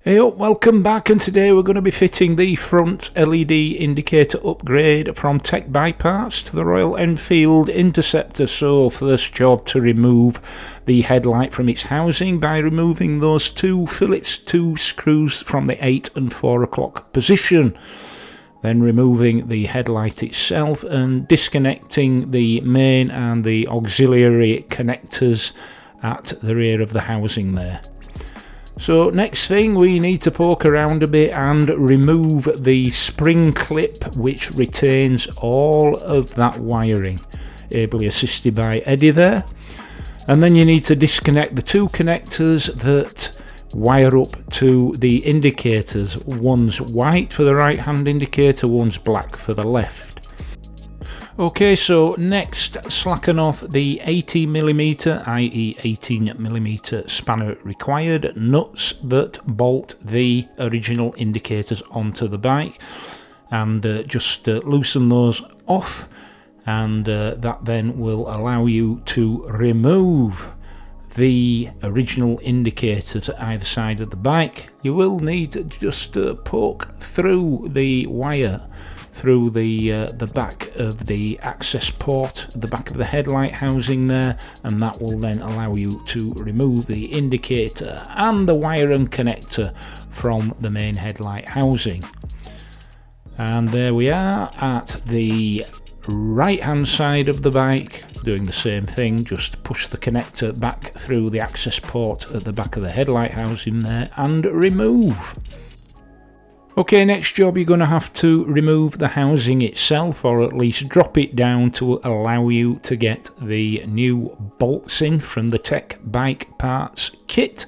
Hey up, welcome back, and today we're going to be fitting the front LED indicator upgrade from Tec Bike Parts to the Royal Enfield Interceptor. So first job, to remove the headlight from its housing by removing those two Phillips 2 screws from the 8 and 4 o'clock position. Then removing the headlight itself and disconnecting the main and the auxiliary connectors at the rear of the housing there. So next thing, we need to poke around a bit and remove the spring clip which retains all of that wiring, ably assisted by Eddie there. And then you need to disconnect the two connectors that wire up to the indicators. One's white for the right hand indicator, one's black for the left. Okay, so next, slacken off the 80mm, i.e. 18mm spanner required nuts that bolt the original indicators onto the bike, and just loosen those off, and that then will allow you to remove the original indicators at either side of the bike. You will need to just poke through the wire through the back of the access port, the back of the headlight housing there, and that will then allow you to remove the indicator and the wire and connector from the main headlight housing. And there we are at the right hand side of the bike, doing the same thing. Just push the connector back through the access port at the back of the headlight housing there and remove. Okay, next job, you're going to have to remove the housing itself, or at least drop it down to allow you to get the new bolts in from the Tec Bike Parts kit.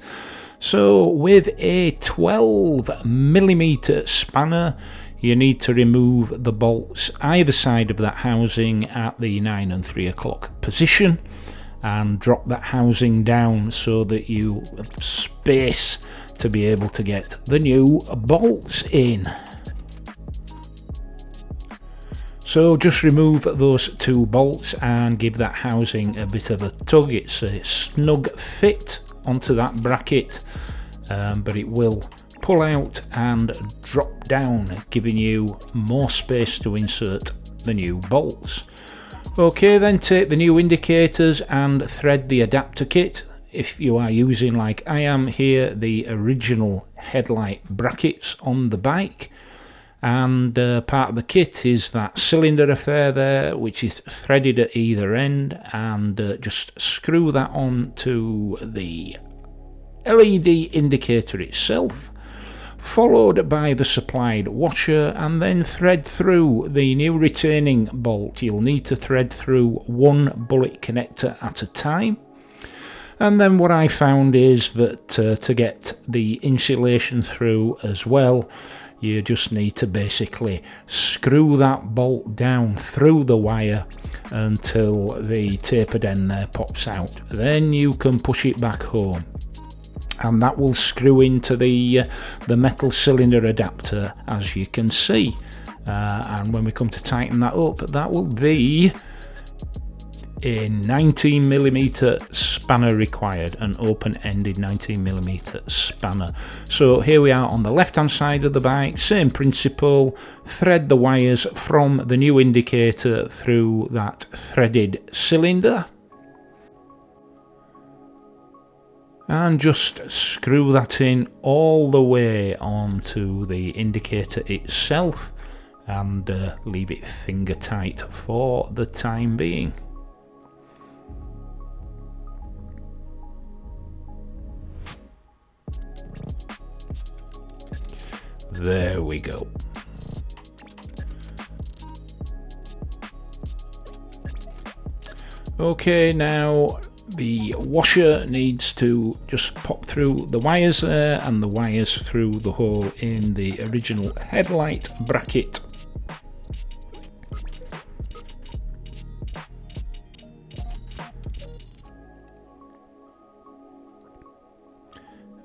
So with a 12mm spanner, you need to remove the bolts either side of that housing at the 9 and 3 o'clock position, and drop that housing down so that you have space to be able to get the new bolts in. So just remove those two bolts and give that housing a bit of a tug. It's a snug fit onto that bracket, but it will pull out and drop down, giving you more space to insert the new bolts. Okay, then take the new indicators and thread the adapter kit. If you are using, like I am here, the original headlight brackets on the bike, and part of the kit is that cylinder affair there, which is threaded at either end, and just screw that on to the LED indicator itself, followed by the supplied washer, and then thread through the new retaining bolt. You'll need to thread through one bullet connector at a time. And then what I found is that to get the insulation through as well, you just need to basically screw that bolt down through the wire until the tapered end there pops out. Then you can push it back home, and that will screw into the metal cylinder adapter, as you can see. And when we come to tighten that up, that will be a 19mm spanner required, an open-ended 19mm spanner. So here we are on the left hand side of the bike, same principle. Thread the wires from the new indicator through that threaded cylinder, and just screw that in all the way onto the indicator itself, and leave it finger tight for the time being. There we go. Okay, now the washer needs to just pop through the wires there, and the wires through the hole in the original headlight bracket.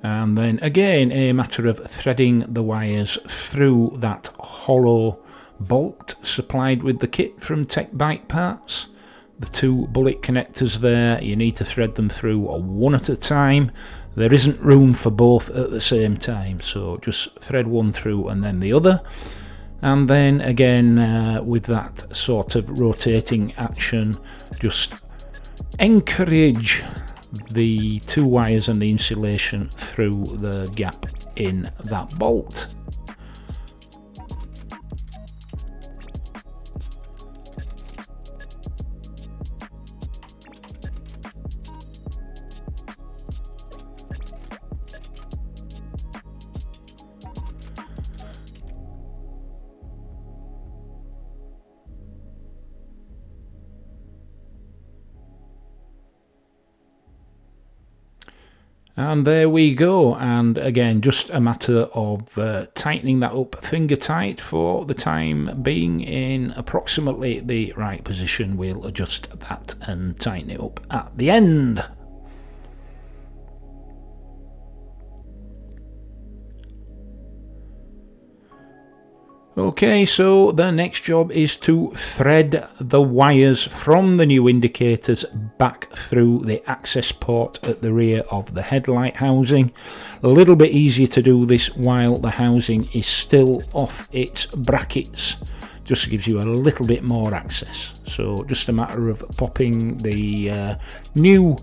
And then again, a matter of threading the wires through that hollow bolt supplied with the kit from Tec Bike Parts. The two bullet connectors there, you need to thread them through one at a time, There isn't room for both at the same time, so just thread one through and then the other. And then again, with that sort of rotating action, just encourage the two wires and the insulation through the gap in that bolt. And there we go, and again just a matter of tightening that up finger tight for the time being in approximately the right position. We'll adjust that and tighten it up at the end. Okay, so the next job is to thread the wires from the new indicators back through the access port at the rear of the headlight housing. A little bit easier to do this while the housing is still off its brackets. Just gives you a little bit more access. So just a matter of popping the new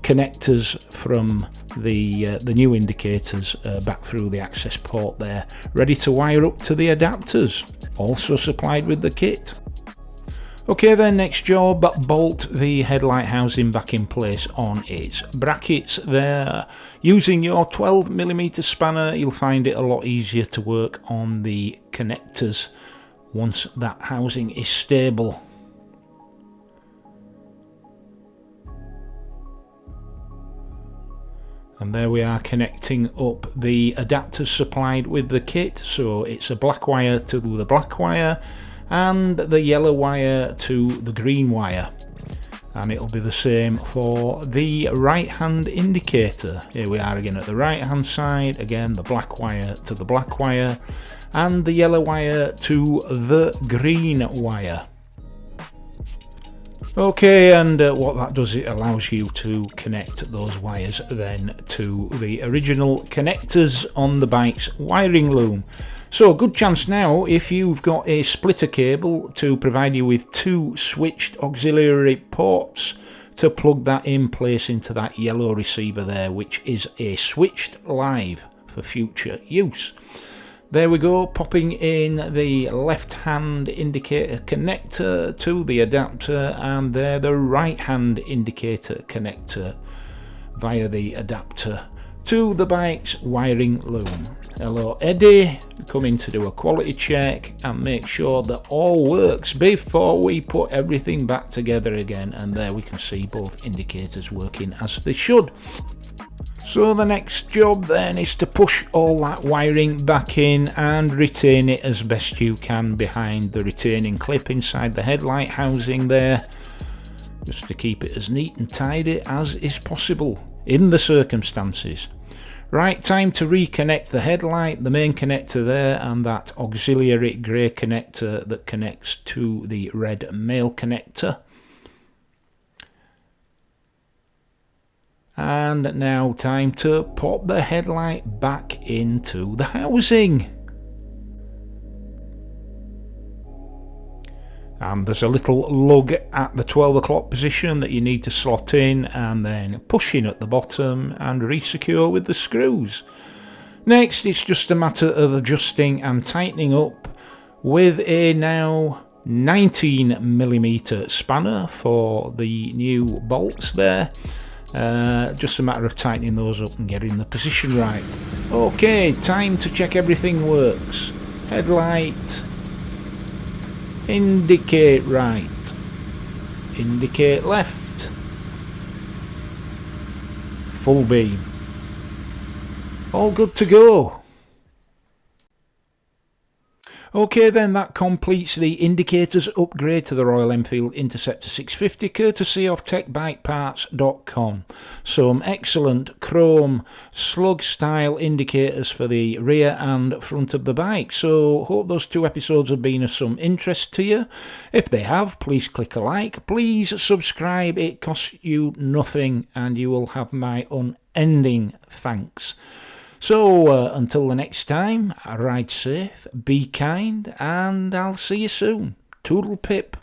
connectors from the new indicators back through the access port there, ready to wire up to the adapters, also supplied with the kit. Okay then, next job, bolt the headlight housing back in place on its brackets there. Using your 12mm spanner, you'll find it a lot easier to work on the connectors once that housing is stable. And there we are, connecting up the adapters supplied with the kit. So it's a black wire to the black wire and the yellow wire to the green wire. And it'll be the same for the right hand indicator. Here we are again at the right hand side, again the black wire to the black wire and the yellow wire to the green wire. Okay, and what that does, it allows you to connect those wires then to the original connectors on the bike's wiring loom. So a good chance now, if you've got a splitter cable, to provide you with two switched auxiliary ports to plug that in place into that yellow receiver there, which is a switched live for future use. There we go, popping in the left hand indicator connector to the adapter, and there the right hand indicator connector via the adapter to the bike's wiring loom. Hello Eddie, coming to do a quality check and make sure that all works before we put everything back together again, and there we can see both indicators working as they should. So the next job then is to push all that wiring back in and retain it as best you can behind the retaining clip inside the headlight housing there, just to keep it as neat and tidy as is possible in the circumstances. Right, time to reconnect the headlight, the main connector there, and that auxiliary grey connector that connects to the red male connector. And now time to pop the headlight back into the housing. And there's a little lug at the 12 o'clock position that you need to slot in and then push in at the bottom and resecure with the screws. Next, it's just a matter of adjusting and tightening up with a now 19mm spanner for the new bolts there. Just a matter of tightening those up and getting the position right. Okay, time to check everything works. Headlight, indicate right, indicate left, full beam. All good to go. Okay then, that completes the indicators upgrade to the Royal Enfield Interceptor 650 courtesy of techbikeparts.com. Some excellent chrome slug style indicators for the rear and front of the bike. So hope those two episodes have been of some interest to you. If they have, please click a like, please subscribe, it costs you nothing and you will have my ending thanks. So until the next time, ride safe, be kind, and I'll see you soon. Toodle pip.